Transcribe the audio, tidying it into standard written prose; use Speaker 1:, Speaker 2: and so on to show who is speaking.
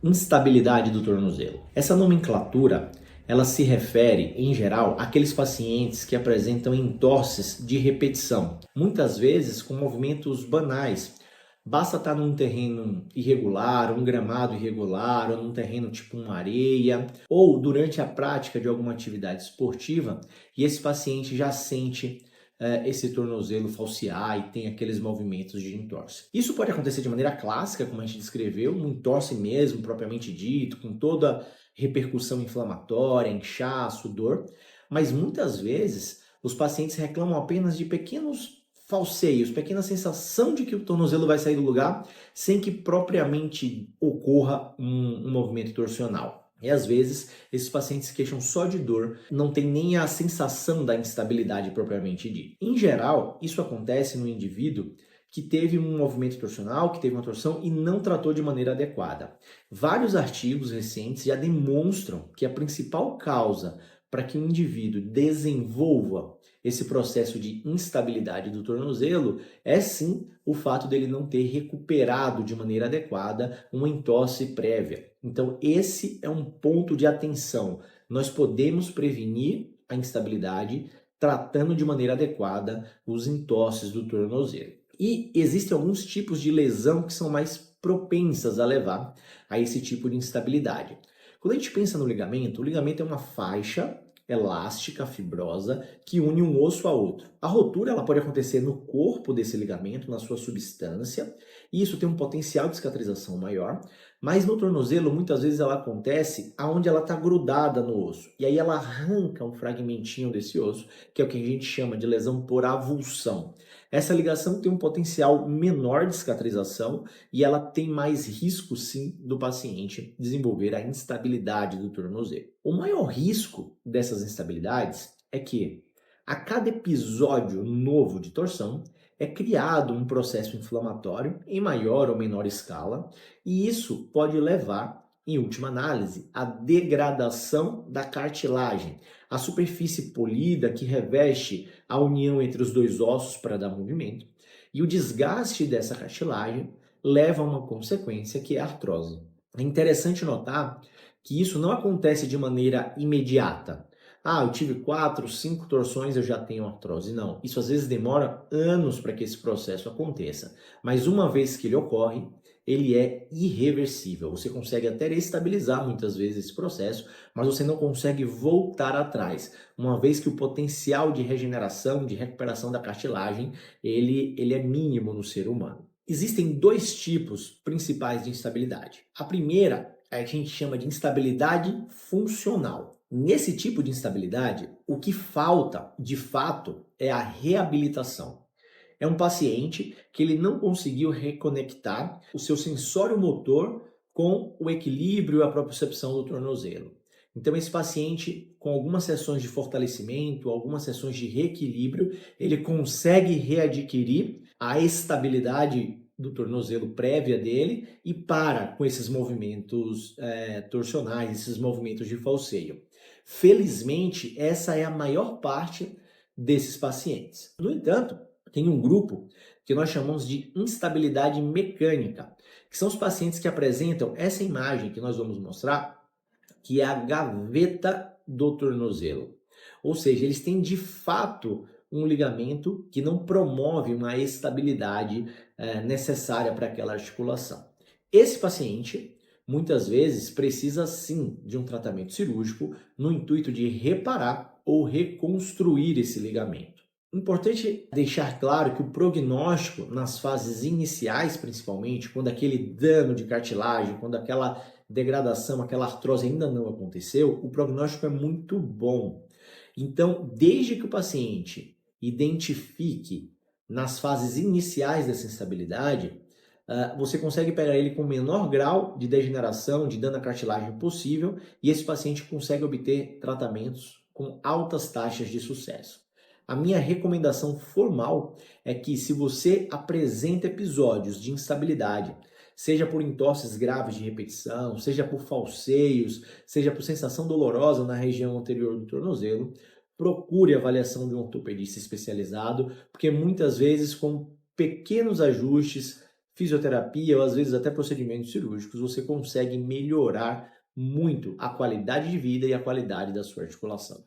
Speaker 1: Instabilidade do tornozelo. Essa nomenclatura, ela se refere, em geral, àqueles pacientes que apresentam entorses de repetição, muitas vezes com movimentos banais. Basta estar num terreno irregular, um gramado irregular, ou num terreno tipo uma areia, ou durante a prática de alguma atividade esportiva, e esse paciente já sente esse tornozelo falsear e tem aqueles movimentos de entorse. Isso pode acontecer de maneira clássica, como a gente descreveu, um entorse mesmo, propriamente dito, com toda repercussão inflamatória, inchaço, dor, mas muitas vezes os pacientes reclamam apenas de pequenos falseios, pequena sensação de que o tornozelo vai sair do lugar, sem que propriamente ocorra um movimento torsional. E às vezes esses pacientes se queixam só de dor, não tem nem a sensação da instabilidade propriamente dita. Em geral, isso acontece no indivíduo que teve um movimento torsional, que teve uma torção e não tratou de maneira adequada. Vários artigos recentes já demonstram que a principal causa para que um indivíduo desenvolva esse processo de instabilidade do tornozelo é sim o fato dele não ter recuperado de maneira adequada uma entorse prévia. Então, esse é um ponto de atenção. Nós podemos prevenir a instabilidade tratando de maneira adequada os entorses do tornozelo. E existem alguns tipos de lesão que são mais propensas a levar a esse tipo de instabilidade. Quando a gente pensa no ligamento, o ligamento é uma faixa elástica, fibrosa, que une um osso a outro. A rotura ela pode acontecer no corpo desse ligamento, na sua substância, e isso tem um potencial de cicatrização maior, mas no tornozelo muitas vezes ela acontece aonde ela está grudada no osso, e aí ela arranca um fragmentinho desse osso, que é o que a gente chama de lesão por avulsão. Essa ligação tem um potencial menor de cicatrização e ela tem mais risco, sim, do paciente desenvolver a instabilidade do tornozelo. O maior risco dessas instabilidades é que a cada episódio novo de torção é criado um processo inflamatório em maior ou menor escala e isso pode levar, em última análise, à degradação da cartilagem, a superfície polida que reveste a união entre os dois ossos para dar movimento, e o desgaste dessa cartilagem leva a uma consequência que é a artrose. É interessante notar que isso não acontece de maneira imediata. Ah, eu tive 4, 5 torções, eu já tenho artrose. Não, isso às vezes demora anos para que esse processo aconteça. Mas uma vez que ele ocorre, ele é irreversível. Você consegue até estabilizar muitas vezes esse processo, mas você não consegue voltar atrás, uma vez que o potencial de regeneração, de recuperação da cartilagem, ele é mínimo no ser humano. Existem dois tipos principais de instabilidade. A primeira é a que a gente chama de instabilidade funcional. Nesse tipo de instabilidade, o que falta, de fato, é a reabilitação. É um paciente que ele não conseguiu reconectar o seu sensório motor com o equilíbrio e a propriocepção do tornozelo. Então esse paciente, com algumas sessões de fortalecimento, algumas sessões de reequilíbrio, ele consegue readquirir a estabilidade do tornozelo prévia dele e para com esses movimentos torsionais, esses movimentos de falseio. Felizmente, essa é a maior parte desses pacientes. No entanto, tem um grupo que nós chamamos de instabilidade mecânica, que são os pacientes que apresentam essa imagem que nós vamos mostrar, que é a gaveta do tornozelo. Ou seja, eles têm de fato um ligamento que não promove uma estabilidade necessária para aquela articulação. Esse paciente, muitas vezes, precisa sim de um tratamento cirúrgico no intuito de reparar ou reconstruir esse ligamento. Importante deixar claro que o prognóstico nas fases iniciais, principalmente, quando aquele dano de cartilagem, quando aquela degradação, aquela artrose ainda não aconteceu, o prognóstico é muito bom. Então, desde que o paciente identifique nas fases iniciais dessa instabilidade, você consegue pegar ele com o menor grau de degeneração, de dano à cartilagem possível, e esse paciente consegue obter tratamentos com altas taxas de sucesso. A minha recomendação formal é que, se você apresenta episódios de instabilidade, seja por entorses graves de repetição, seja por falseios, seja por sensação dolorosa na região anterior do tornozelo, procure a avaliação de um ortopedista especializado, porque muitas vezes com pequenos ajustes fisioterapia ou às vezes até procedimentos cirúrgicos, você consegue melhorar muito a qualidade de vida e a qualidade da sua articulação.